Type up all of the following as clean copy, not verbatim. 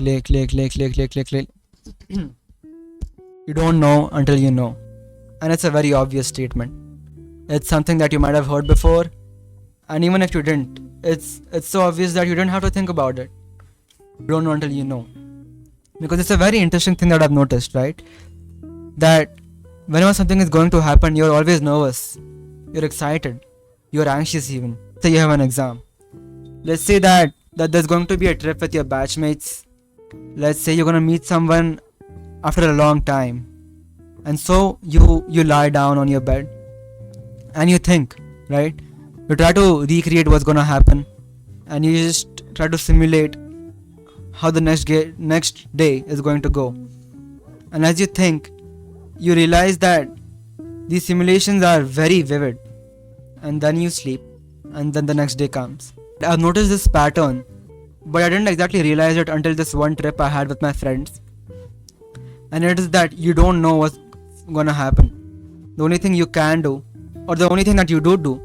click. You don't know until you know. And it's a very obvious statement. It's something that you might have heard before, and even if you didn't, it's so obvious that you don't have to think about it. You don't know until you know. Because it's a very interesting thing that I've noticed, right? That whenever something is going to happen, you're always nervous. You're excited. You're anxious even. Say you have an exam. Let's say that there's going to be a trip with your batchmates. Let's say you're going to meet someone after a long time. And so you lie down on your bed and you think, right? You try to recreate what's going to happen, and you just try to simulate how the next day is going to go. And as you think, you realize that these simulations are very vivid, and then you sleep, and then the next day comes. I've noticed this pattern, but I didn't exactly realize it until this one trip I had with my friends. And it is that you don't know what's gonna happen. The only thing you can do, or the only thing that you do,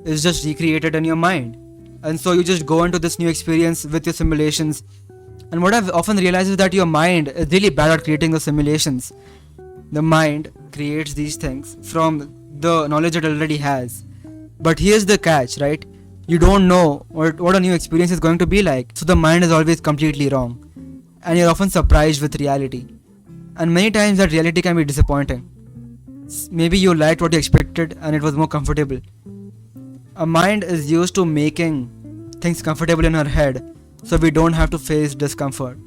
is just recreate it in your mind. And so you just go into this new experience with your simulations. And what I've often realized is that your mind is really bad at creating the simulations. The mind creates these things from the knowledge it already has. But here's the catch, right? You don't know what a new experience is going to be like. So the mind is always completely wrong. And you're often surprised with reality. And many times that reality can be disappointing. Maybe you liked what you expected and it was more comfortable. Our mind is used to making things comfortable in our head, so we don't have to face discomfort.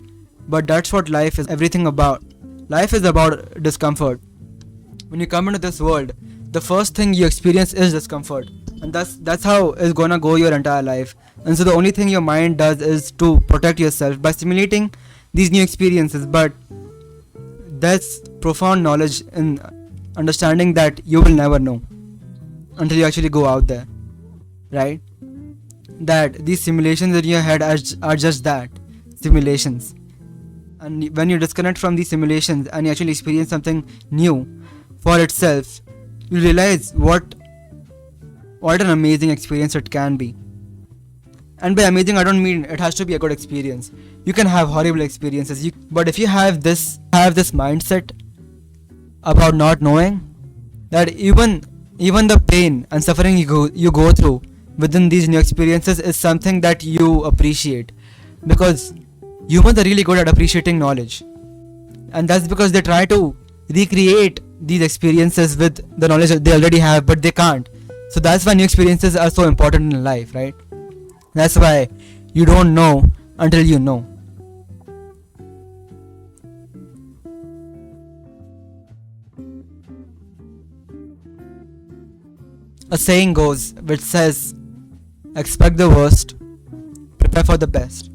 But that's what life is everything about. Life is about discomfort. When you come into this world, the first thing you experience is discomfort. And that's how it's gonna go your entire life. And so the only thing your mind does is to protect yourself by simulating these new experiences. But that's profound knowledge in understanding that you will never know until you actually go out there, right? That these simulations in your head are just that, simulations. And when you disconnect from these simulations and you actually experience something new for itself, you realize what an amazing experience it can be. And by amazing, I don't mean it has to be a good experience. You can have horrible experiences, but if you have this mindset about not knowing, that even the pain and suffering you go through within these new experiences is something that you appreciate, because humans are really good at appreciating knowledge, and that's because they try to recreate these experiences with the knowledge that they already have, but they can't. So that's why new experiences are so important in life, right? That's why you don't know until you know. A saying goes which says, expect the worst, prepare for the best.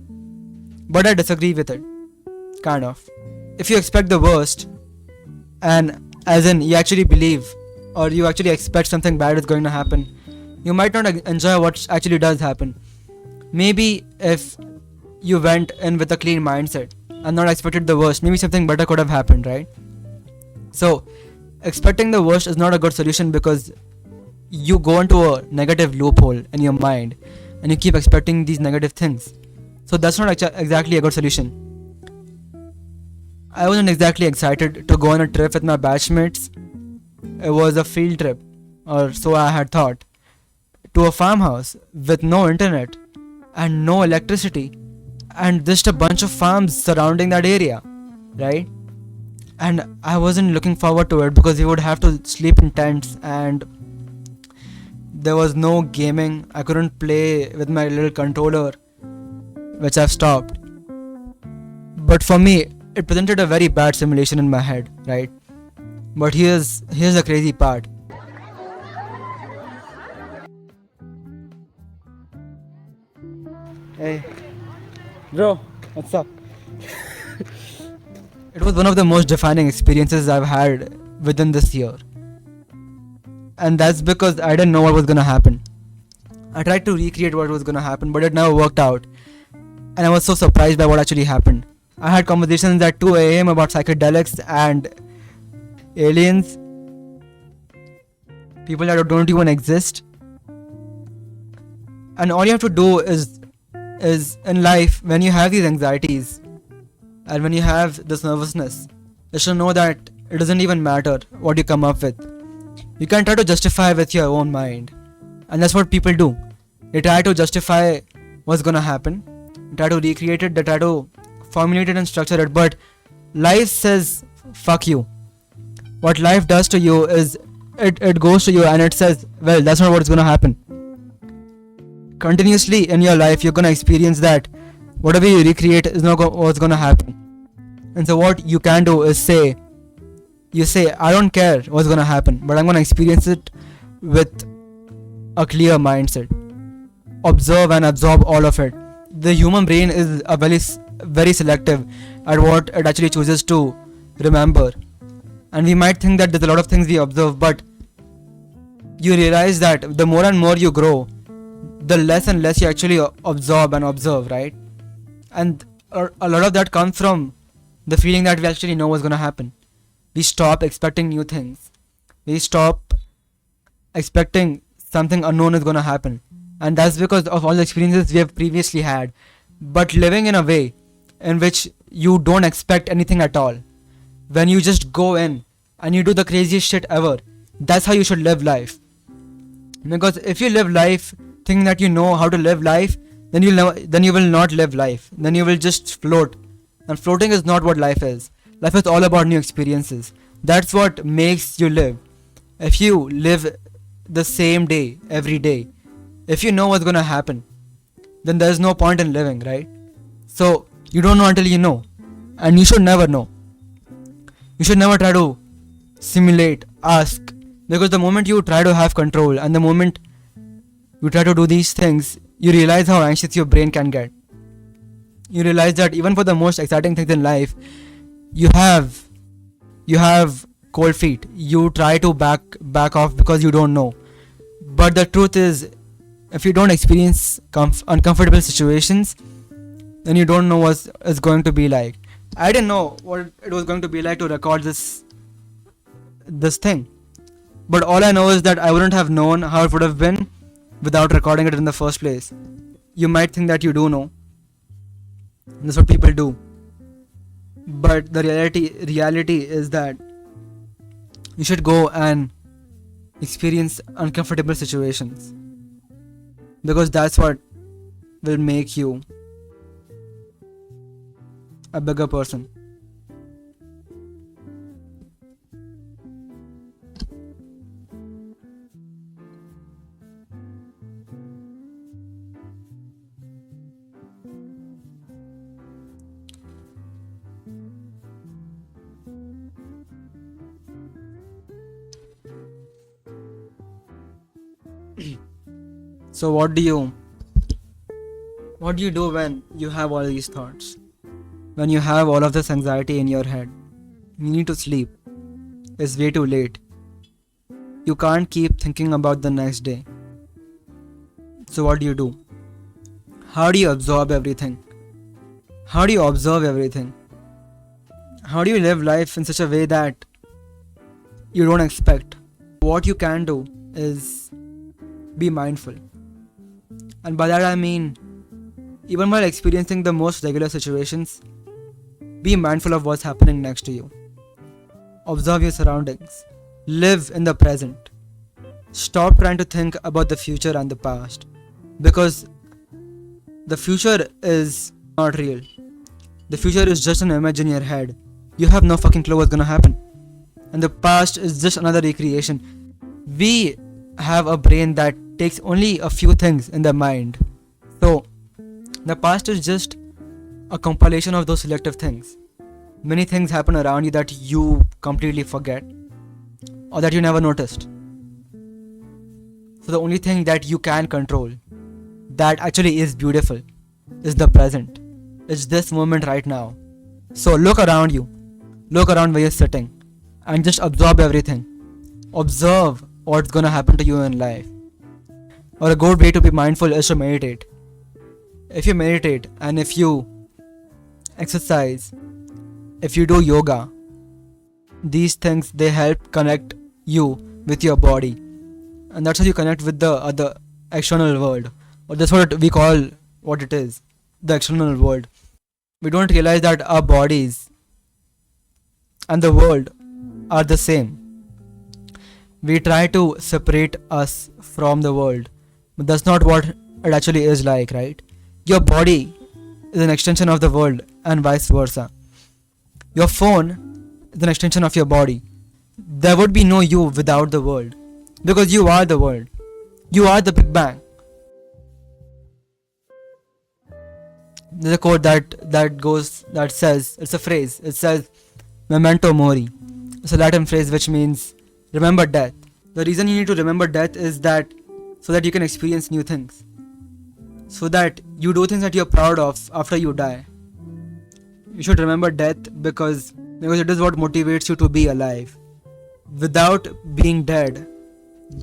But I disagree with it, kind of. If you expect the worst, and as in you actually believe or you actually expect something bad is going to happen, you might not enjoy what actually does happen. Maybe if you went in with a clean mindset and not expected the worst, maybe something better could have happened, right? So, expecting the worst is not a good solution, because you go into a negative loophole in your mind and you keep expecting these negative things. So that's not exactly a good solution. I wasn't exactly excited to go on a trip with my batchmates. It was a field trip, or so I had thought, to a farmhouse with no internet and no electricity and just a bunch of farms surrounding that area, right? And I wasn't looking forward to it because we would have to sleep in tents, and there was no gaming. I couldn't play with my little controller, which I've stopped. But for me, it presented a very bad simulation in my head, right? But here's the crazy part. Hey, bro, what's up? It was one of the most defining experiences I've had within this year. And that's because I didn't know what was gonna happen. I tried to recreate what was gonna happen, but it never worked out. And I was so surprised by what actually happened. I had conversations at 2 a.m. about psychedelics and aliens, people that don't even exist. And all you have to do is in life, when you have these anxieties, And when you have this nervousness, you should know that it doesn't even matter what you come up with. You can try to justify with your own mind. And that's what people do. They try to justify what's gonna happen. They try to recreate it, they try to formulate it and structure it. But life says, fuck you. What life does to you is it goes to you and it says, well, that's not what's gonna happen. Continuously in your life, you're gonna experience that whatever you recreate is not what's gonna happen. And so what you can do is say, I don't care what's gonna happen, but I'm gonna experience it with a clear mindset. Observe and absorb all of it. The human brain is a very selective at what it actually chooses to remember. And we might think that there's a lot of things we observe, but you realize that the more and more you grow, the less and less you actually absorb and observe, right? And a lot of that comes from the feeling that we actually know what's gonna happen. We stop expecting new things. We stop expecting something unknown is gonna happen. And that's because of all the experiences we have previously had. But living in a way in which you don't expect anything at all, when you just go in and you do the craziest shit ever, that's how you should live life. Because if you live life thinking that you know how to live life, then you will not live life. Then you will just float. And floating is not what life is. Life is all about new experiences. That's what makes you live. If you live the same day every day, if you know what's gonna happen, then there's no point in living, right? So you don't know until you know. And you should never know. You should never try to simulate, ask. Because the moment you try to have control and the moment you try to do these things, you realize how anxious your brain can get. You realize that even for the most exciting things in life, you have cold feet. You try to back off because you don't know. But the truth is, if you don't experience uncomfortable situations, then you don't know what it's going to be like. I didn't know what it was going to be like to record this thing. But all I know is that I wouldn't have known how it would have been without recording it in the first place. You might think that you do know. That's what people do. But the reality is that you should go and experience uncomfortable situations. Because that's what will make you a bigger person. So what do you do when you have all these thoughts? When you have all of this anxiety in your head? You need to sleep. It's way too late. You can't keep thinking about the next day. So what do? How do you absorb everything? How do you observe everything? How do you live life in such a way that you don't expect? What you can do is be mindful. And by that I mean, even while experiencing the most regular situations, be mindful of what's happening next to you. Observe your surroundings. Live in the present. Stop trying to think about the future and the past. Because the future is not real. The future is just an image in your head. You have no fucking clue what's gonna happen. And the past is just another recreation. We have a brain that takes only a few things in the mind. So, the past is just a compilation of those selective things. Many things happen around you that you completely forget or that you never noticed. So the only thing that you can control, that actually is beautiful, is the present. It's this moment right now. So look around you. Look around where you're sitting and just absorb everything. Observe what's gonna happen to you in life. Or a good way to be mindful is to meditate. If you meditate and if you exercise, if you do yoga, these things, they help connect you with your body. And that's how you connect with the other external world. Or that's what we call what it is, the external world. We don't realize that our bodies and the world are the same. We try to separate us from the world, but that's not what it actually is like, right? Your body is an extension of the world, and vice versa. Your phone is an extension of your body. There would be no you without the world, because you are the world. You are the Big Bang. There's a quote that says, it's a phrase. It says, "Memento mori." It's a Latin phrase which means remember death. The reason you need to remember death is that so that you can experience new things, so that you do things that you're proud of after you die. You should remember death because it is what motivates you to be alive. Without being dead,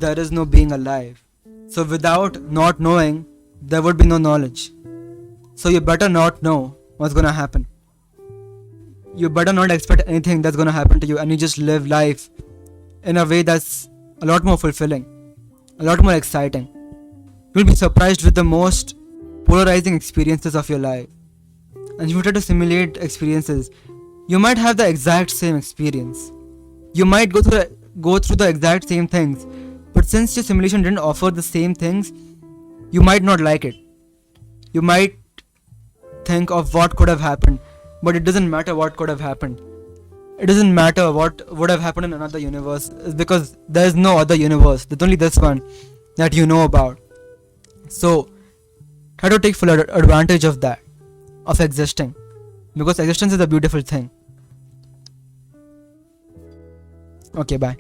there is no being alive. So without not knowing, there would be no knowledge. So you better not know what's gonna happen. You better not expect anything that's gonna happen to you, and you just live life in a way that's a lot more fulfilling, a lot more exciting. You'll be surprised with the most polarizing experiences of your life. And if you try to simulate experiences, you might have the exact same experience. You might go through the exact same things, but since your simulation didn't offer the same things, you might not like it. You might think of what could have happened, but it doesn't matter what could have happened. It doesn't matter what would have happened in another universe, because there is no other universe. There's only this one that you know about. So try to take full advantage of that, of existing, because existence is a beautiful thing. Okay, bye.